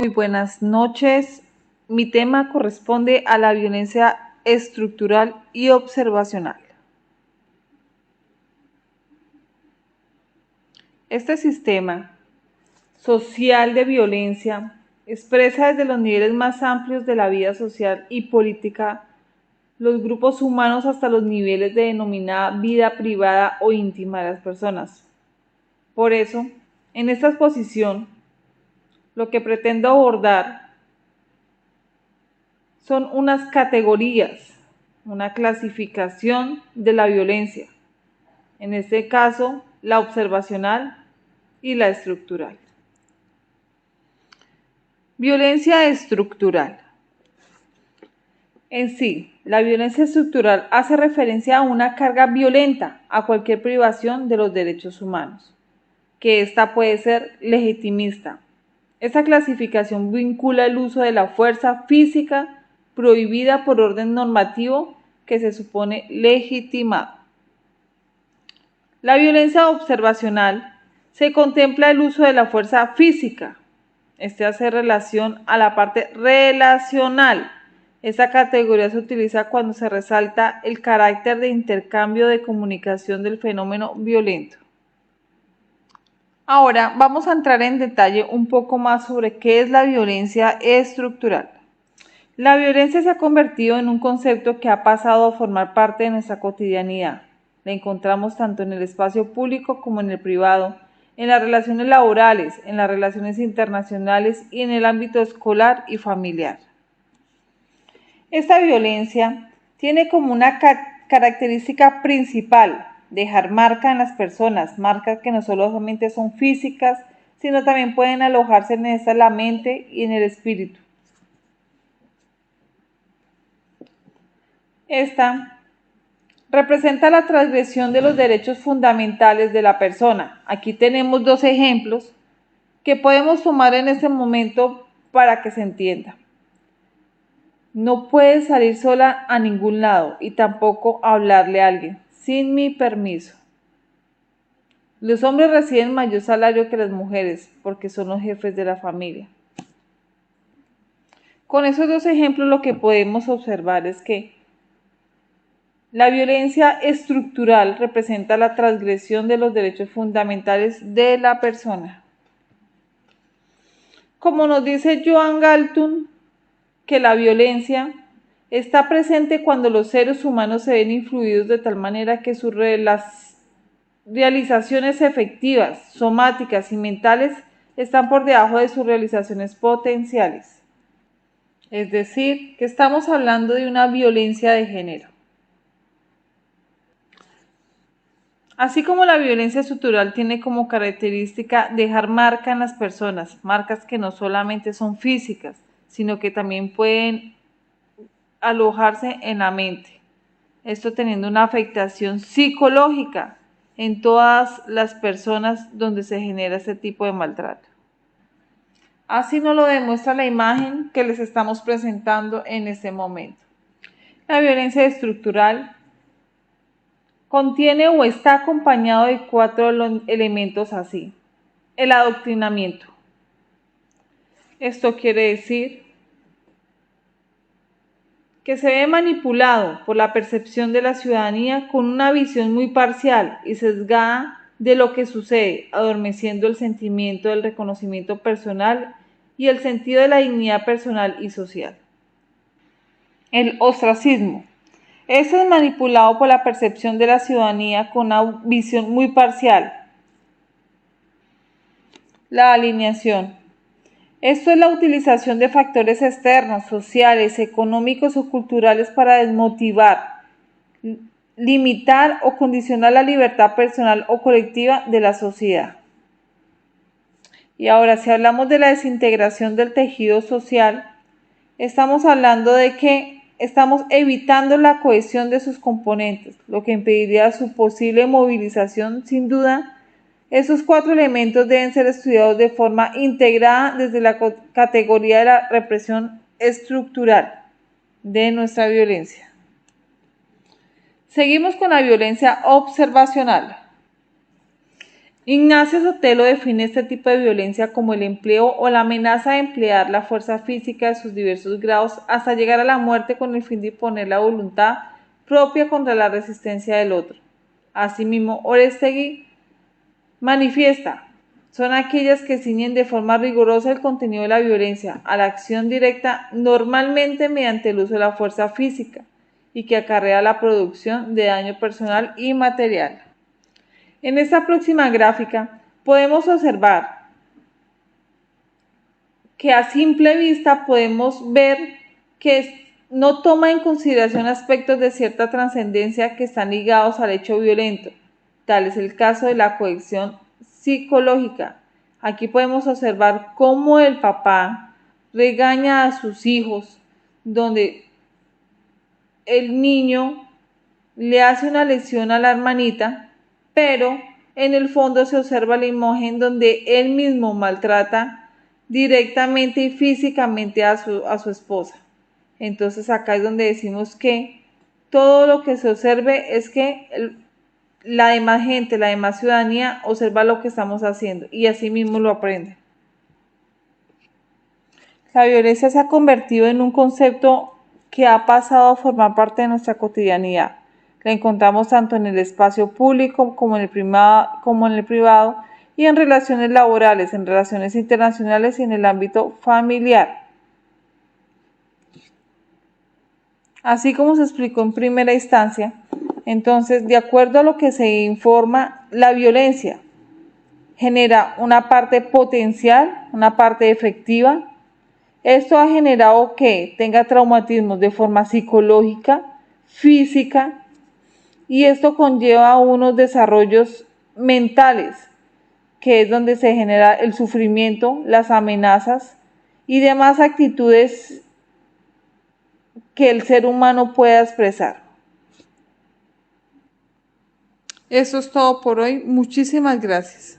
Muy buenas noches. Mi tema corresponde a la violencia estructural y observacional. Este sistema social de violencia expresa desde los niveles más amplios de la vida social y política los grupos humanos hasta los niveles de denominada vida privada o íntima de las personas. Por eso, en esta exposición, lo que pretendo abordar son unas categorías, una clasificación de la violencia, en este caso la observacional y la estructural. Violencia estructural. En sí, la violencia estructural hace referencia a una carga violenta a cualquier privación de los derechos humanos, que ésta puede ser legitimista. Esta clasificación vincula el uso de la fuerza física prohibida por orden normativo que se supone legitimado. La violencia observacional se contempla el uso de la fuerza física. Este hace relación a la parte relacional. Esta categoría se utiliza cuando se resalta el carácter de intercambio de comunicación del fenómeno violento. Ahora vamos a entrar en detalle un poco más sobre qué es la violencia estructural. La violencia se ha convertido en un concepto que ha pasado a formar parte de nuestra cotidianidad. La encontramos tanto en el espacio público como en el privado, en las relaciones laborales, en las relaciones internacionales y en el ámbito escolar y familiar. Esta violencia tiene como una característica principal dejar marca en las personas, marcas que no solamente son físicas, sino también pueden alojarse en la mente y en el espíritu. Esta representa la transgresión de los derechos fundamentales de la persona. Aquí tenemos dos ejemplos que podemos tomar en este momento para que se entienda. No puedes salir sola a ningún lado y tampoco hablarle a alguien sin mi permiso. Los hombres reciben mayor salario que las mujeres porque son los jefes de la familia. Con esos dos ejemplos lo que podemos observar es que la violencia estructural representa la transgresión de los derechos fundamentales de la persona. Como nos dice Joan Galtung, que la violencia está presente cuando los seres humanos se ven influidos de tal manera que sus realizaciones efectivas, somáticas y mentales están por debajo de sus realizaciones potenciales. Es decir, que estamos hablando de una violencia de género. Así como la violencia estructural tiene como característica dejar marca en las personas, marcas que no solamente son físicas, sino que también pueden alojarse en la mente. Esto teniendo una afectación psicológica en todas las personas donde se genera este tipo de maltrato. Así nos lo demuestra la imagen que les estamos presentando en este momento. La violencia estructural contiene o está acompañado de 4 elementos así. El adoctrinamiento. Esto quiere decir que se ve manipulado por la percepción de la ciudadanía con una visión muy parcial y sesgada de lo que sucede, adormeciendo el sentimiento del reconocimiento personal y el sentido de la dignidad personal y social. El ostracismo. Este es manipulado por la percepción de la ciudadanía con una visión muy parcial. La alineación. Esto es la utilización de factores externos, sociales, económicos o culturales para desmotivar, limitar o condicionar la libertad personal o colectiva de la sociedad. Y ahora, si hablamos de la desintegración del tejido social, estamos hablando de que estamos evitando la cohesión de sus componentes, lo que impediría su posible movilización. Sin duda, esos 4 elementos deben ser estudiados de forma integrada desde la categoría de la represión estructural de nuestra violencia. Seguimos con la violencia observacional. Ignacio Sotelo define este tipo de violencia como el empleo o la amenaza de emplear la fuerza física de sus diversos grados hasta llegar a la muerte con el fin de imponer la voluntad propia contra la resistencia del otro. Asimismo, Orestegui manifiesta, son aquellas que ciñen de forma rigurosa el contenido de la violencia a la acción directa, normalmente mediante el uso de la fuerza física, y que acarrea la producción de daño personal y material. En esta próxima gráfica podemos observar que a simple vista podemos ver que no toma en consideración aspectos de cierta trascendencia que están ligados al hecho violento. Tal es el caso de la cohesión psicológica. Aquí podemos observar cómo el papá regaña a sus hijos, donde el niño le hace una lesión a la hermanita, pero en el fondo se observa la imagen donde él mismo maltrata directamente y físicamente a su esposa. Entonces acá es donde decimos que todo lo que se observe es que la demás gente, la demás ciudadanía observa lo que estamos haciendo y así mismo lo aprende. La violencia se ha convertido en un concepto que ha pasado a formar parte de nuestra cotidianidad. La encontramos tanto en el espacio público como en el privado y en relaciones laborales, en relaciones internacionales y en el ámbito familiar. Así como se explicó en primera instancia, entonces, de acuerdo a lo que se informa, la violencia genera una parte potencial, una parte efectiva. Esto ha generado que tenga traumatismos de forma psicológica, física, y esto conlleva unos desarrollos mentales, que es donde se genera el sufrimiento, las amenazas y demás actitudes que el ser humano pueda expresar. Eso es todo por hoy. Muchísimas gracias.